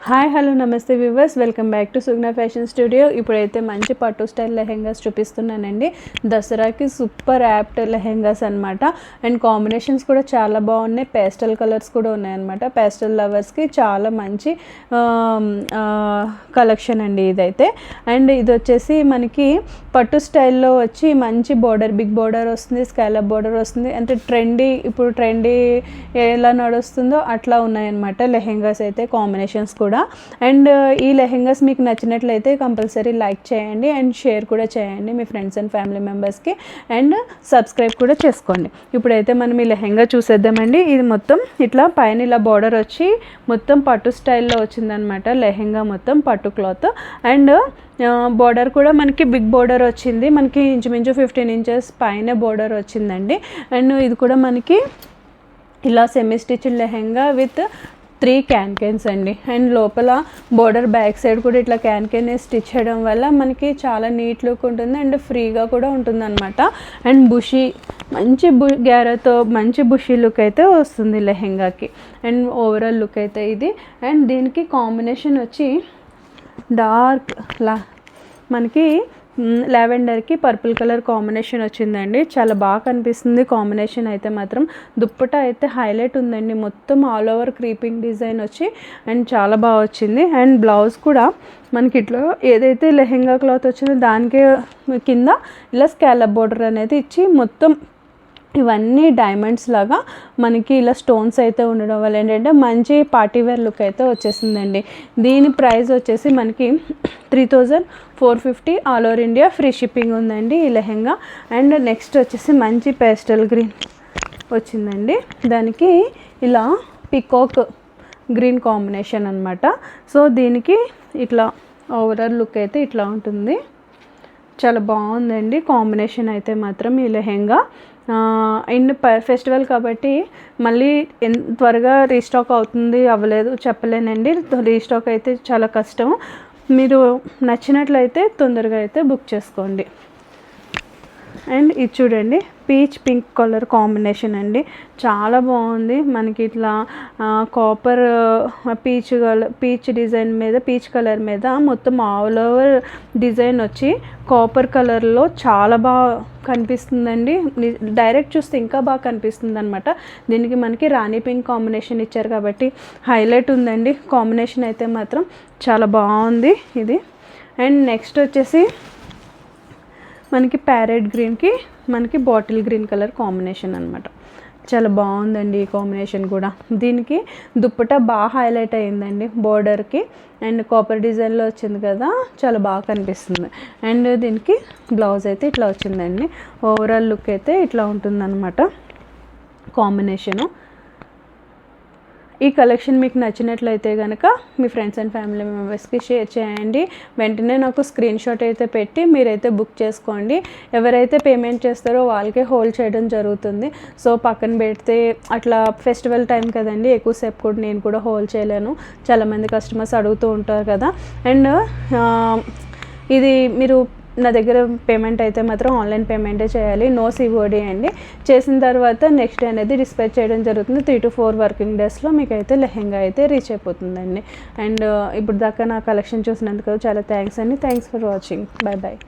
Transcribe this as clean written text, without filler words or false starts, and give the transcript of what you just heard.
Hi hello నమస్తే viewers, welcome back to Sugna fashion studio. ఇప్పుడైతే మంచి పట్టు స్టైల్ లెహెంగాస్ చూపిస్తున్నానండి. దసరాకి సూపర్ యాప్ట్ లెహెంగాస్ అనమాట. అండ్ కాంబినేషన్స్ కూడా చాలా బాగున్నాయి. పేస్టల్ కలర్స్ కూడా ఉన్నాయన్నమాట. పేస్టల్ లవర్స్కి చాలా మంచి కలెక్షన్ అండి ఇదైతే. అండ్ ఇది వచ్చేసి మనకి పట్టు స్టైల్లో వచ్చి మంచి బోర్డర్, బిగ్ బోర్డర్ వస్తుంది, స్కాలప్ బోర్డర్ వస్తుంది. అంటే ఇప్పుడు ట్రెండీ ఎలా నడుస్తుందో అట్లా ఉన్నాయన్నమాట లెహెంగాస్ అయితే, కాంబినేషన్స్ కూడా. అండ్ ఈ లెహెంగాస్ మీకు నచ్చినట్లయితే కంపల్సరీ లైక్ చేయండి అండ్ షేర్ కూడా చేయండి మీ ఫ్రెండ్స్ అండ్ ఫ్యామిలీ మెంబర్స్కి. అండ్ సబ్స్క్రైబ్ కూడా చేసుకోండి. ఇప్పుడైతే మనం ఈ లెహెంగా చూసేద్దామండి. ఇది మొత్తం ఇట్లా పైన ఇలా బార్డర్ వచ్చి మొత్తం పట్టు స్టైల్లో వచ్చిందనమాట. లెహెంగా మొత్తం పట్టు క్లాత్. అండ్ బోర్డర్ కూడా మనకి బిగ్ బోర్డర్ వచ్చింది. మనకి ఇంచుమించు 15 ఇంచెస్ పైన బోర్డర్ వచ్చిందండి. అండ్ ఇది కూడా మనకి ఇలా semi stitched lehenga with 3 cans అండి. అండ్ లోపల బోర్డర్ బ్యాక్ సైడ్ కూడా ఇట్లా క్యాన్ స్టిచ్ చేయడం వల్ల మనకి చాలా నీట్ లుక్ ఉంటుంది అండ్ ఫ్రీగా కూడా ఉంటుంది అనమాట. అండ్ బుషీ మంచి గ్యారతో మంచి బుషీ లుక్ అయితే వస్తుంది లెహెంగాకి. అండ్ ఓవరాల్ లుక్ అయితే ఇది. అండ్ దీనికి కాంబినేషన్ వచ్చి డార్క్ మనకి లావెండర్కి పర్పుల్ కలర్ కాంబినేషన్ వచ్చిందండి. చాలా బాగా కనిపిస్తుంది కాంబినేషన్ అయితే మాత్రం. దుప్పట అయితే హైలైట్ ఉందండి, మొత్తం ఆల్ ఓవర్ క్రీపింగ్ డిజైన్ వచ్చి అండ్ చాలా బాగా వచ్చింది. అండ్ బ్లౌజ్ కూడా మనకి ఇట్లా ఏదైతే లెహెంగా క్లాత్ వచ్చిందో దానికే కింద ఇలా స్కాలప్ బోర్డర్ అనేది ఇచ్చి మొత్తం ఇవన్నీ డైమండ్స్ లాగా మనకి ఇలా స్టోన్స్ అయితే ఉండడం వల్ల ఏంటంటే మంచి పార్టీవేర్ లుక్ అయితే వచ్చేసిందండి. దీని ప్రైస్ వచ్చేసి మనకి 3450 all over India, free shipping ఉందండి ఈ లెహెంగా. అండ్ నెక్స్ట్ వచ్చేసి మంచి పేస్టల్ గ్రీన్ వచ్చిందండి. దానికి ఇలా పికాక్ గ్రీన్ కాంబినేషన్ అనమాట. సో దీనికి ఇట్లా ఓవరాల్ లుక్ అయితే ఇట్లా ఉంటుంది. చాలా బాగుందండి కాంబినేషన్ అయితే మాత్రం ఈ లెహెంగా. అండ్ ఫెస్టివల్ కాబట్టి మళ్ళీ త్వరగా రీస్టాక్ అవుతుంది అవ్వలేదు చెప్పలేనండి. రీస్టాక్ అయితే చాలా కష్టం. మీరు నచ్చినట్లయితే తొందరగా అయితే బుక్ చేసుకోండి. అండ్ ఇది చూడండి, పీచ్ పింక్ కలర్ కాంబినేషన్ అండి. చాలా బాగుంది. మనకి ఇట్లా కాపర్ పీచ్ డిజైన్ మీద, పీచ్ కలర్ మీద మొత్తం ఆల్ ఓవర్ డిజైన్ వచ్చి కాపర్ కలర్లో చాలా బాగా కనిపిస్తుందండి. డైరెక్ట్ చూస్తే ఇంకా బాగా కనిపిస్తుంది అనమాట. దీనికి మనకి రాణి పింక్ కాంబినేషన్ ఇచ్చారు కాబట్టి హైలైట్ ఉందండి కాంబినేషన్ అయితే మాత్రం. చాలా బాగుంది ఇది. అండ్ నెక్స్ట్ వచ్చేసి మనకి ప్యారెట్ గ్రీన్కి మనకి బాటిల్ గ్రీన్ కలర్ కాంబినేషన్ అనమాట. చాలా బాగుందండి ఈ కాంబినేషన్ కూడా. దీనికి దుప్పట బాగా హైలైట్ అయ్యిందండి బోర్డర్కి. అండ్ కాపర్ డిజైన్లో వచ్చింది కదా, చాలా బాగా కనిపిస్తుంది. అండ్ దీనికి బ్లౌజ్ అయితే ఇట్లా వచ్చిందండి. ఓవరాల్ లుక్ అయితే ఇట్లా ఉంటుందన్నమాట కాంబినేషను. ఈ కలెక్షన్ మీకు నచ్చినట్లయితే కనుక మీ ఫ్రెండ్స్ అండ్ ఫ్యామిలీ మెంబర్స్కి షేర్ చేయండి. వెంటనే నాకు స్క్రీన్ షాట్ అయితే పెట్టి మీరైతే బుక్ చేసుకోండి. ఎవరైతే పేమెంట్ చేస్తారో వాళ్ళకే హోల్డ్ చేయడం జరుగుతుంది. సో పక్కన పెడితే అట్లా ఫెస్టివల్ టైం కదండి, ఎక్కువసేపు కూడా నేను కూడా హోల్డ్ చేయలేను. చాలామంది కస్టమర్స్ అడుగుతూ ఉంటారు కదా. అండ్ ఇది మీరు నా దగ్గర పేమెంట్ అయితే మాత్రం ఆన్లైన్ పేమెంటే చేయాలి, నో సిఓడి అండి. చేసిన తర్వాత నెక్స్ట్ డే అనేది డిస్పాచ్ చేయడం జరుగుతుంది. 3 to 4 వర్కింగ్ డేస్లో మీకు అయితే లెహెంగా అయితే రీచ్ అయిపోతుందండి. అండ్ ఇప్పుడు దాకా నా కలెక్షన్ చూసినందుకు చాలా థ్యాంక్స్ అండి. Thanks for watching. Bye bye.